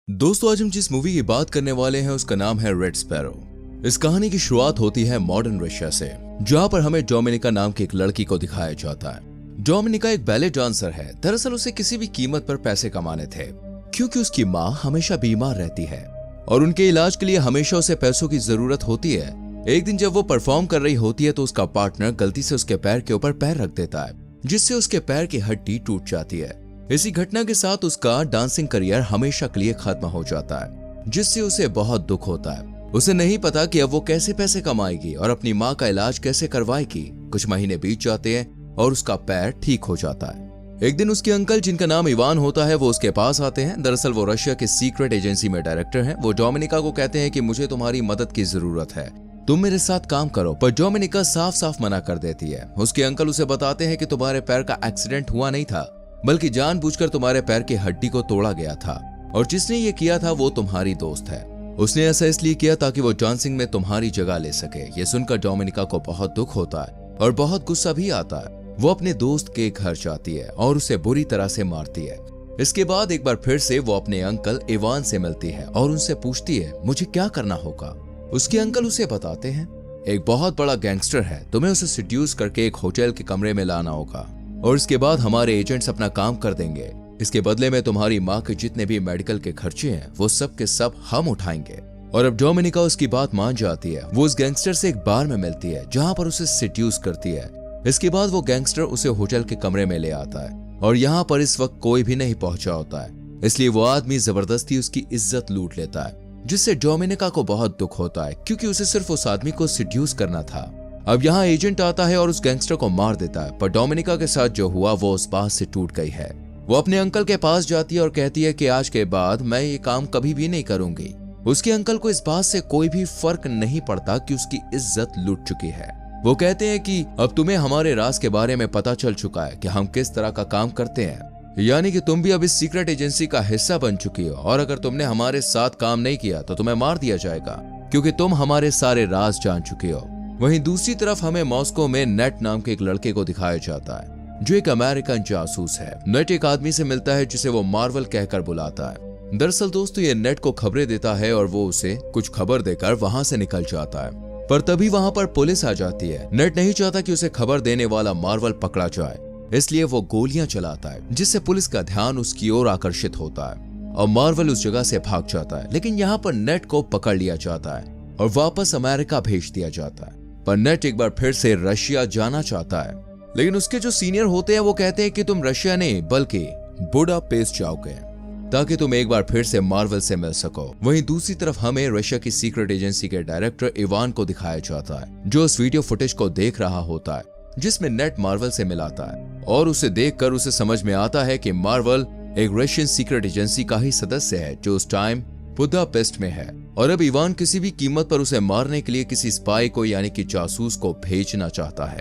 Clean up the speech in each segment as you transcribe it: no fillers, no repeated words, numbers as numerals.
दोस्तों, आज हम जिस मूवी की बात करने वाले हैं उसका नाम है रेड स्पैरो। इस कहानी की शुरुआत होती है मॉडर्न रशिया से, जहां पर हमें डोमिनिका नाम की एक लड़की को दिखाया जाता है। डोमिनिका एक बैले डांसर है। दरअसल उसे किसी भी कीमत पर पैसे कमाने थे, क्योंकि उसकी माँ हमेशा बीमार रहती है और उनके इलाज के लिए हमेशा उसे पैसों की जरूरत होती है। एक दिन जब वो परफॉर्म कर रही होती है तो उसका पार्टनर गलती से उसके पैर के ऊपर पैर रख देता है, जिससे उसके पैर की हड्डी टूट जाती है। इसी घटना के साथ उसका डांसिंग करियर हमेशा के लिए खत्म हो जाता है, जिससे उसे बहुत दुख होता है। उसे नहीं पता कि अब वो कैसे पैसे कमाएगी और अपनी माँ का इलाज कैसे करवाएगी। कुछ महीने बीत जाते हैं और उसका पैर ठीक हो जाता है। एक दिन उसके अंकल, जिनका नाम इवान होता है, वो उसके पास आते हैं। दरअसल वो रशिया की सीक्रेट एजेंसी में डायरेक्टर हैं। वो डोमिनिका को कहते हैं कि मुझे तुम्हारी मदद की जरूरत है, तुम मेरे साथ काम करो। पर डोमिनिका साफ साफ मना कर देती है। उसके अंकल उसे बताते हैं कि तुम्हारे पैर का एक्सीडेंट हुआ नहीं था, बल्कि जानबूझकर तुम्हारे पैर की हड्डी को तोड़ा गया था, और जिसने ये किया था वो तुम्हारी दोस्त है। उसने ऐसा इसलिए किया ताकि वो डांसिंग में तुम्हारी जगह ले सके। ये सुनकर डोमिनिका को बहुत दुख होता है और बहुत गुस्सा भी आता है। वो अपने दोस्त के घर जाती है और उसे बुरी तरह से मारती है। इसके बाद एक बार फिर से वो अपने अंकल इवान से मिलती है और उनसे पूछती है मुझे क्या करना होगा। उसके अंकल उसे बताते हैं एक बहुत बड़ा गैंगस्टर है, तुम्हें उसे सिड्यूस करके एक होटल के कमरे में लाना होगा और इसके बाद हमारे एजेंट्स अपना काम कर देंगे। इसके बदले में तुम्हारी माँ के जितने भी मेडिकल के खर्चे हैं वो सब के सब हम उठाएंगे। और अब डोमिनिका उसकी बात मान जाती है। वो उस गैंगस्टर से एक बार में मिलती है जहां पर उसे सिड्यूस करती है। इसके बाद वो गैंगस्टर उसे होटल के कमरे में ले आता है और यहाँ पर इस वक्त कोई भी नहीं पहुंचा होता है, इसलिए वो आदमी जबरदस्ती उसकी इज्जत लूट लेता है, जिससे डोमिनिका को बहुत दुख होता है, क्योंकि उसे सिर्फ उस आदमी को सिड्यूस करना था। अब यहाँ एजेंट आता है और उस गैंगस्टर को मार देता है। पर डोमिनिका के साथ जो हुआ वो उस बात से टूट गई है। वो अपने अंकल के पास जाती है और कहती है कि आज के बाद मैं ये काम कभी भी नहीं करूंगी। उसके अंकल को इस बात से कोई भी फर्क नहीं पड़ता कि उसकी इज्जत लूट चुकी है। वो कहते हैं कि अब तुम्हें हमारे राज के बारे में पता चल चुका है कि हम किस तरह का काम करते हैं, यानी कि तुम भी अब इस सीक्रेट एजेंसी का हिस्सा बन चुकी हो, और अगर तुमने हमारे साथ काम नहीं किया तो तुम्हें मार दिया जाएगा, क्योंकि तुम हमारे सारे राज जान चुके हो। वहीं दूसरी तरफ हमें मॉस्को में नेट नाम के एक लड़के को दिखाया जाता है, जो एक अमेरिकन जासूस है। नेट एक आदमी से मिलता है जिसे वो मार्वल कहकर बुलाता है। दरअसल दोस्तों, ये नेट को खबरें देता है और वो उसे कुछ खबर देकर वहां से निकल जाता है। पर तभी वहां पर पुलिस आ जाती है। नेट नहीं चाहता कि उसे खबर देने वाला मार्वल पकड़ा जाए, इसलिए वो गोलियां चलाता है, जिससे पुलिस का ध्यान उसकी ओर आकर्षित होता है और मार्वल उस जगह से भाग जाता है। लेकिन यहाँ पर नेट को पकड़ लिया जाता है और वापस अमेरिका भेज दिया जाता है। पर नेट एक बार फिर से रशिया जाना चाहता है, लेकिन उसके जो सीनियर होते हैं वो कहते हैं कि तुम रशिया नहीं बल्कि बुडापेस्ट जाओगे, ताकि तुम एक बार फिर से मार्वल से मिल सको। वहीं दूसरी तरफ हमें रशिया की सीक्रेट एजेंसी के डायरेक्टर इवान को दिखाया जाता है, जो उस वीडियो फुटेज को देख रहा होता है जिसमें नेट मार्वल से मिलाता है, और उसे देखकर उसे समझ में आता है कि मार्वल एक रशियन सीक्रेट एजेंसी का ही सदस्य है जो उस टाइम बुडापेस्ट में है। और अब इवान किसी भी कीमत पर उसे मारने के लिए किसी स्पाई को, यानी कि जासूस को भेजना चाहता है।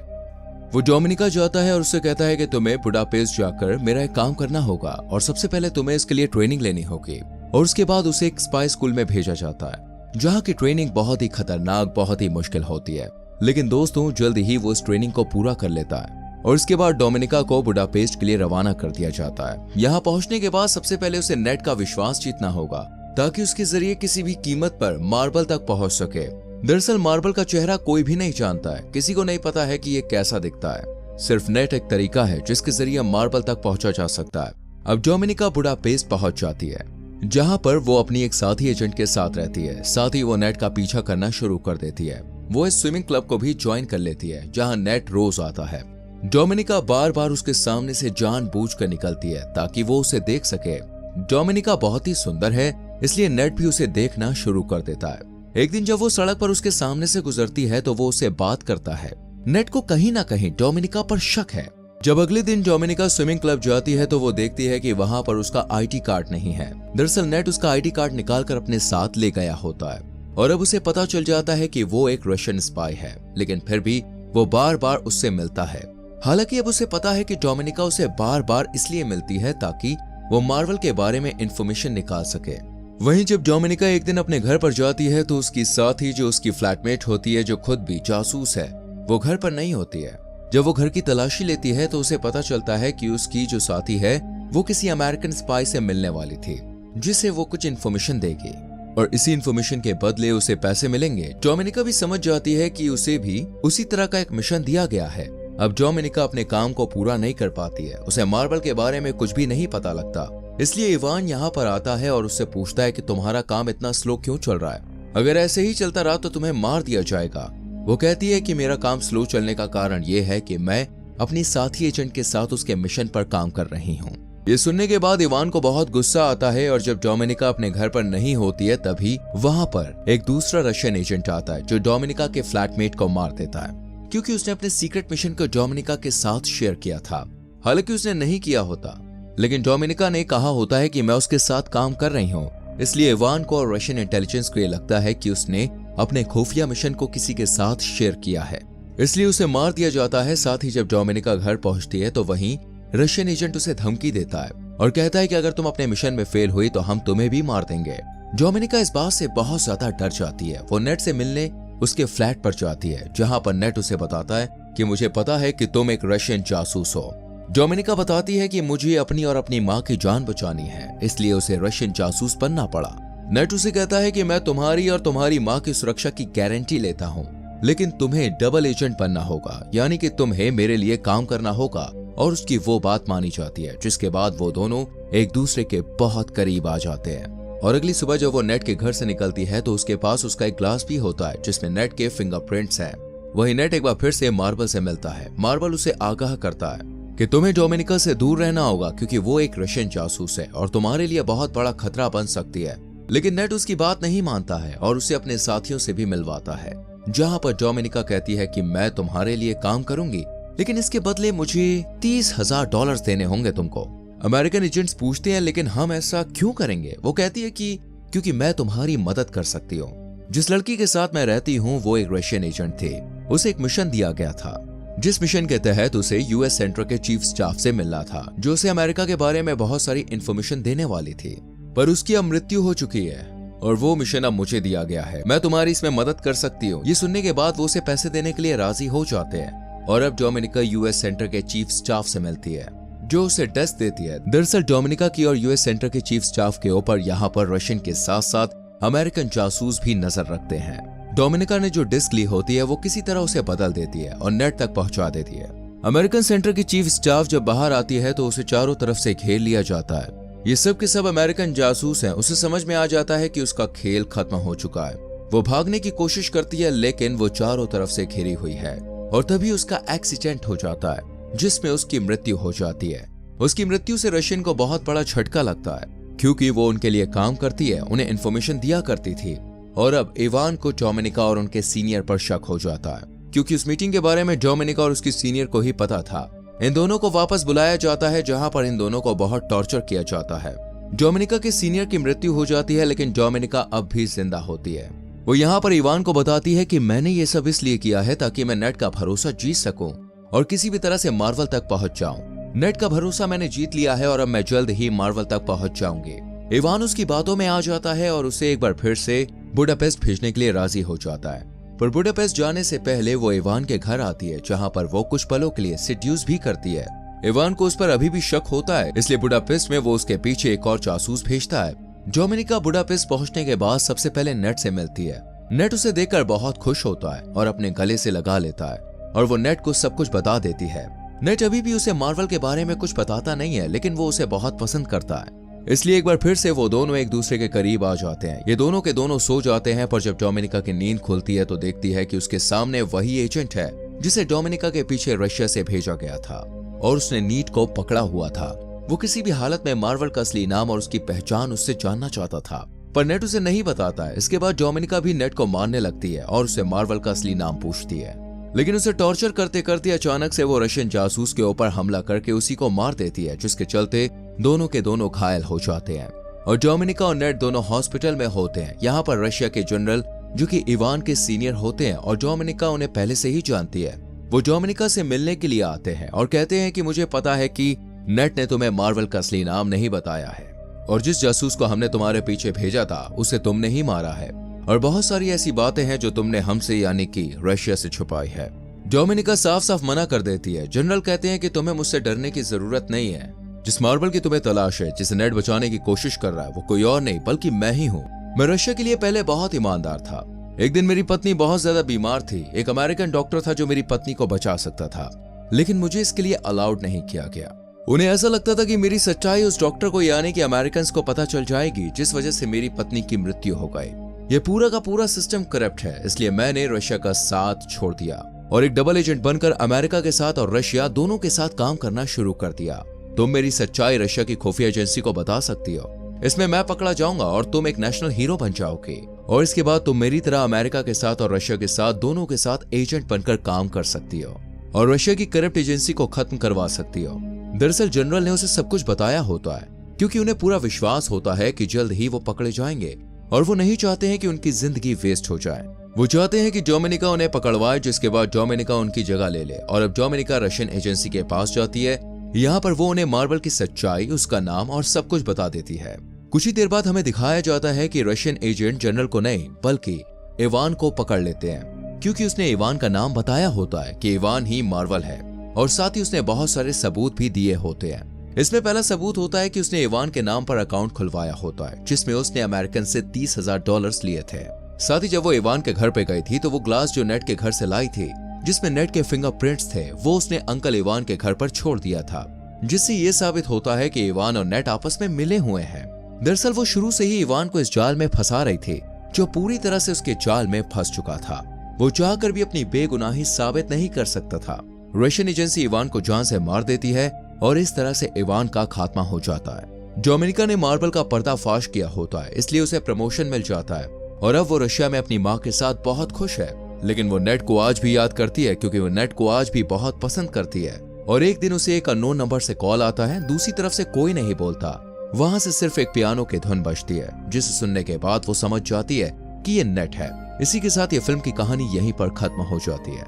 वो डोमिनिका जाता है और उससे कहता है कि तुम्हें बुडापेस्ट जाकर मेरा एक काम करना होगा, और सबसे पहले तुम्हें इसके लिए ट्रेनिंग लेनी होगी। और उसके बाद उसे एक स्पाई स्कूल में भेजा जाता है, जहाँ की ट्रेनिंग बहुत ही खतरनाक, बहुत ही मुश्किल होती है। लेकिन दोस्तों, जल्द ही वो इस ट्रेनिंग को पूरा कर लेता है और इसके बाद डोमिनिका को बुडापेस्ट के लिए रवाना कर दिया जाता है। यहाँ पहुंचने के बाद सबसे पहले उसे नेट का विश्वास जीतना होगा, ताकि उसके जरिए किसी भी कीमत पर मार्बल तक पहुंच सके। दरअसल मार्बल का चेहरा कोई भी नहीं जानता है, किसी को नहीं पता है कि ये कैसा दिखता है। सिर्फ नेट एक तरीका है जिसके जरिए मार्बल तक पहुंचा जा सकता है। अब डोमिनिका बुडापेस्ट पहुंच जाती है, जहां पर वो अपनी एक साथी एजेंट के साथ रहती है। साथ ही वो नेट का पीछा करना शुरू कर देती है। वो इस स्विमिंग क्लब को भी ज्वाइन कर लेती है, जहाँ नेट रोज आता है। डोमिनिका बार बार उसके सामने से जानबूझकर निकलती है ताकि वो उसे देख सके। डोमिनिका बहुत ही सुंदर है, इसलिए नेट भी उसे देखना शुरू कर देता है। एक दिन जब वो सड़क पर उसके सामने से गुजरती है तो वो उससे बात करता है। नेट को कहीं ना कहीं डोमिनिका पर शक है। जब अगले दिन डोमिनिका स्विमिंग क्लब जाती है तो वो देखती है कि वहां पर उसका आईडी कार्ड नहीं है। दरअसल नेट उसका आईडी कार्ड निकालकर अपने साथ ले गया होता है और अब उसे पता चल जाता है कि वो एक रशियन स्पाई है, लेकिन फिर भी वो बार बार उससे मिलता है। हालांकि अब उसे पता है कि डोमिनिका उसे बार बार इसलिए मिलती है ताकि वो मार्वल के बारे में इंफॉर्मेशन निकाल सके। वहीं जब डोमिनिका एक दिन अपने घर पर जाती है तो उसकी साथी, जो उसकी फ्लैटमेट होती है, जो खुद भी जासूस है, वो घर पर नहीं होती है। जब वो घर की तलाशी लेती है तो उसे पता चलता है कि उसकी जो साथी है वो किसी अमेरिकन स्पाई से मिलने वाली थी। जिसे वो कुछ इन्फॉर्मेशन देगी और इसी इन्फॉर्मेशन के बदले उसे पैसे मिलेंगे। डोमिनिका भी समझ जाती है कि उसे भी उसी तरह का एक मिशन दिया गया है। अब डोमिनिका अपने काम को पूरा नहीं कर पाती है, उसे मार्वल के बारे में कुछ भी नहीं पता लगता। इसलिए इवान यहाँ पर आता है और उससे पूछता है कि तुम्हारा काम इतना स्लो क्यों चल रहा है, अगर ऐसे ही चलता रहा तो तुम्हें मार दिया जाएगा। वो कहती है कि मेरा काम स्लो चलने का कारण ये है कि मैं अपनी साथी एजेंट के साथ उसके मिशन पर काम कर रही हूँ। ये सुनने के बाद इवान को बहुत गुस्सा आता है और जब डोमिनिका अपने घर पर नहीं होती है तभी वहां पर एक दूसरा रशियन एजेंट आता है जो डोमिनिका के फ्लैटमेट को मार देता है, क्योंकि उसने अपने सीक्रेट मिशन को डोमिनिका के साथ शेयर किया था। हालांकि उसने नहीं किया होता, लेकिन डोमिनिका ने कहा होता है कि मैं उसके साथ काम कर रही हूँ। इसलिए इवान को और रशियन इंटेलिजेंस को ये लगता है कि उसने अपने खुफिया मिशन को किसी के साथ शेयर किया है, इसलिए उसे मार दिया जाता है। साथ ही जब डोमिनिका घर पहुंचती है तो वहीं रशियन एजेंट उसे धमकी देता है और कहता है कि अगर तुम अपने मिशन में फेल हुई तो हम तुम्हें भी मार देंगे। डोमिनिका इस बात से बहुत ज्यादा डर जाती है। वो नेट से मिलने उसके फ्लैट पर जाती है, जहां पर नेट उसे बताता है कि मुझे पता है कि तुम एक रशियन जासूस हो। डोमिनिका बताती है कि मुझे अपनी और अपनी माँ की जान बचानी है, इसलिए उसे रशियन जासूस बनना पड़ा। नेट उसे कहता है कि मैं तुम्हारी और तुम्हारी माँ की सुरक्षा की गारंटी लेता हूँ, लेकिन तुम्हें डबल एजेंट बनना होगा, यानी कि तुम्हें मेरे लिए काम करना होगा। और उसकी वो बात मानी जाती है, जिसके बाद वो दोनों एक दूसरे के बहुत करीब आ जाते हैं। और अगली सुबह जब वो नेट के घर से निकलती है तो उसके पास उसका एक ग्लास भी होता है जिसमें नेट के फिंगरप्रिंट्स हैं। वही नेट एक बार फिर से मार्वल से मिलता है। मार्वल उसे आगाह करता है कि तुम्हें डोमिनिका से दूर रहना होगा, क्योंकि वो एक रशियन जासूस है और तुम्हारे लिए बहुत बड़ा खतरा बन सकती है। लेकिन नेट उसकी बात नहीं मानता है और उसे अपने साथियों से भी मिलवाता है, जहां पर डोमिनिका कहती है कि मैं तुम्हारे लिए काम करूंगी, लेकिन इसके बदले मुझे $30,000 देने होंगे तुमको। अमेरिकन एजेंट्स पूछते हैं लेकिन हम ऐसा क्यों करेंगे? वो कहती है कि क्योंकि मैं तुम्हारी मदद कर सकती हूँ। जिस लड़की के साथ मैं रहती हूँ वो एक रशियन एजेंट थे। उसे एक मिशन दिया गया था, जिस मिशन के तहत उसे यूएस सेंटर के चीफ स्टाफ से मिलना था, जो उसे अमेरिका के बारे में बहुत सारी इंफॉर्मेशन देने वाली थी। पर उसकी अब मृत्यु हो चुकी है और वो मिशन अब मुझे दिया गया है। मैं तुम्हारी इसमें मदद कर सकती हूँ। ये सुनने के बाद वो उसे पैसे देने के लिए राजी हो जाते हैं और अब डोमिनिका यूएस सेंटर के चीफ स्टाफ से मिलती है, जो उसे डेस्क देती है। दरअसल डोमिनिका की और यूएस सेंटर के चीफ स्टाफ के ऊपर यहाँ पर रशियन के साथ साथ अमेरिकन जासूस भी नजर रखते हैं। डोमिनिका ने जो डिस्क ली होती है वो किसी तरह उसे बदल देती है और नेट तक पहुंचा देती है। अमेरिकन सेंटर की चीफ स्टाफ जब बाहर आती है तो उसे चारों तरफ से घेर लिया जाता है। ये सब के सब अमेरिकन जासूस हैं। उसे समझ में आ जाता है कि उसका खेल खत्म हो चुका है। वो भागने की कोशिश करती है, लेकिन वो चारों तरफ से घिरी हुई है और तभी उसका एक्सीडेंट हो जाता है, जिसमें उसकी मृत्यु हो जाती है। उसकी मृत्यु से रशियन को बहुत बड़ा झटका लगता है, क्योंकि वो उनके लिए काम करती है, उन्हें इन्फॉर्मेशन दिया करती थी। और अब इवान को डोमिनिका और उनके सीनियर पर शक हो जाता है, क्योंकि उस मीटिंग के बारे में डोमिनिका और उसकी सीनियर को ही पता था। इन दोनों को वापस बुलाया जाता है, जहां पर इन दोनों को बहुत टॉर्चर किया जाता है। डोमिनिका के सीनियर की मृत्यु हो जाती है, लेकिन डोमिनिका अब भी जिंदा होती है। वो यहाँ पर इवान को बताती है कि मैंने ये सब इसलिए किया है ताकि मैं नेट का भरोसा जीत सकूं और किसी भी तरह से मार्वल तक पहुंच जाऊं। नेट का भरोसा मैंने जीत लिया है और अब मैं जल्द ही मार्वल तक पहुंच जाऊंगी। इवान उसकी बातों में आ जाता है और उसे एक बार फिर से बुडापेस्ट भेजने के लिए राजी हो जाता है। पर बुडापेस्ट जाने से पहले वो इवान के घर आती है, जहां पर वो कुछ पलों के लिए सेड्यूस भी करती है। इवान को उस पर अभी भी शक होता है, इसलिए बुडापेस्ट में वो उसके पीछे एक और जासूस भेजता है। डोमिनिका बुडापेस्ट पहुंचने के बाद सबसे पहले नेट से मिलती है। नेट उसे देखकर बहुत खुश होता है और अपने गले से लगा लेता है और वो नेट को सब कुछ बता देती है। नेट अभी भी उसे मार्वल के बारे में कुछ बताता नहीं है, लेकिन वो उसे बहुत पसंद करता है, इसलिए एक बार फिर से वो दोनों एक दूसरे के करीब आ जाते हैं। ये दोनों के दोनों सो जाते हैं, पर जब डोमिनिका की नींद खुलती है तो देखती है कि उसके सामने वही एजेंट है जिसे डोमिनिका के पीछे रशिया से भेजा गया था और उसने नीट को पकड़ा हुआ था। वो किसी भी हालत में मार्वल का असली नाम और उसकी पहचान उससे जानना चाहता था, पर नेट उसे नहीं बताता है। इसके बाद डोमिनिका भी नेट को मारने लगती है और उसे मार्वल का असली नाम पूछती है, लेकिन उसे टॉर्चर करते करते अचानक से वो रशियन जासूस के ऊपर हमला करके उसी को मार देती है, जिसके चलते दोनों के दोनों घायल हो जाते हैं और डोमिनिका और नेट दोनों हॉस्पिटल में होते हैं। यहाँ पर रशिया के जनरल, जो कि इवान के सीनियर होते हैं और डोमिनिका उन्हें पहले से ही जानती है, वो डोमिनिका से मिलने के लिए आते हैं और कहते हैं कि मुझे पता है कि नेट ने तुम्हें मार्वल का असली नाम नहीं बताया है और जिस जासूस को हमने तुम्हारे पीछे भेजा था उसे तुमने ही मारा है और बहुत सारी ऐसी बातें हैं जो तुमने हमसे यानी कि रशिया से छुपाई है। डोमिनिका साफ साफ मना कर देती है। जनरल कहते हैं कि तुम्हें मुझसे डरने की जरूरत नहीं है, जिस मार्बल की तुम्हें तलाश है, जिसे नेट बचाने की कोशिश कर रहा है, वो कोई और नहीं बल्कि मैं ही हूँ। मैं रशिया के लिए पहले बहुत ईमानदार था। एक दिन मेरी पत्नी बहुत ज्यादा बीमार थी। एक अमेरिकन डॉक्टर था जो मेरी पत्नी को बचा सकता था, लेकिन मुझे इसके लिए अलाउड नहीं किया गया। उन्हें ऐसा लगता था कि मेरी सच्चाई उस डॉक्टर को यानी कि अमेरिकन को पता चल जाएगी, जिस वजह से मेरी पत्नी की मृत्यु हो गई। ये पूरा का पूरा सिस्टम करप्ट है, इसलिए मैंने रशिया का साथ छोड़ दिया और एक डबल एजेंट बनकर अमेरिका के साथ और रशिया दोनों के साथ काम करना शुरू कर दिया। तुम मेरी सच्चाई रशिया की खुफिया एजेंसी को बता सकती हो। इसमें मैं पकड़ा जाऊंगा और तुम एक नेशनल हीरो बन जाओगे, और इसके बाद तुम मेरी तरह अमेरिका के साथ और रशिया के साथ दोनों के साथ एजेंट बनकर काम कर सकती हो और रशिया की करप्ट एजेंसी को खत्म करवा सकती हो। दरअसल जनरल ने उसे सब कुछ बताया होता है, क्योंकि उन्हें पूरा विश्वास होता है कि जल्द ही वो पकड़े जाएंगे और वो नहीं चाहते हैं कि उनकी जिंदगी वेस्ट हो जाए। वो चाहते हैं कि डोमिनिका उन्हें पकड़वाए, जिसके बाद डोमिनिका उनकी जगह ले ले। और अब डोमिनिका रशियन एजेंसी के पास जाती है। यहाँ पर वो उन्हें मार्बल की सच्चाई, उसका नाम और सब कुछ बता देती है। कुछ ही देर बाद हमें दिखाया जाता है कि रशियन एजेंट जनरल को नहीं बल्कि इवान को पकड़ लेते हैं, क्योंकि उसने इवान का नाम बताया होता है कि इवान ही मार्बल है, और साथ ही उसने बहुत सारे सबूत भी दिए होते हैं। इसमें पहला सबूत होता है कि उसने इवान के नाम पर अकाउंट खुलवाया होता है, जिसमें उसने अमेरिकन से $30,000 लिए थे। साथ ही जब वो इवान के घर पे गई थी तो वो ग्लास जो नेट के घर से लाई थी, जिसमें नेट के फिंगरप्रिंट्स थे, वो उसने अंकल इवान के घर पर छोड़ दिया था, जिससे ये साबित होता है कि इवान और नेट आपस में मिले हुए हैं। दरअसल वो शुरू से ही इवान को इस जाल में फंसा रही थी, जो पूरी तरह से उसके जाल में फंस चुका था। वो चाहकर भी अपनी बेगुनाही साबित नहीं कर सकता था। रशियन एजेंसी इवान को जान से मार देती है और इस तरह से इवान का खात्मा हो जाता है। डोमिनिका ने मार्बल का पर्दाफाश किया होता है, इसलिए उसे प्रमोशन मिल जाता है और अब वो रशिया में अपनी माँ के साथ बहुत खुश है। लेकिन वो नेट को आज भी याद करती है, क्योंकि वो नेट को आज भी बहुत पसंद करती है। और एक दिन उसे एक अननोन नंबर से कॉल आता है। दूसरी तरफ से कोई नहीं बोलता, वहां से सिर्फ एक पियानो की धुन बजती है, जिसे सुनने के बाद वो समझ जाती है कि ये नेट है। इसी के साथ ये फिल्म की कहानी यहीं पर खत्म हो जाती है।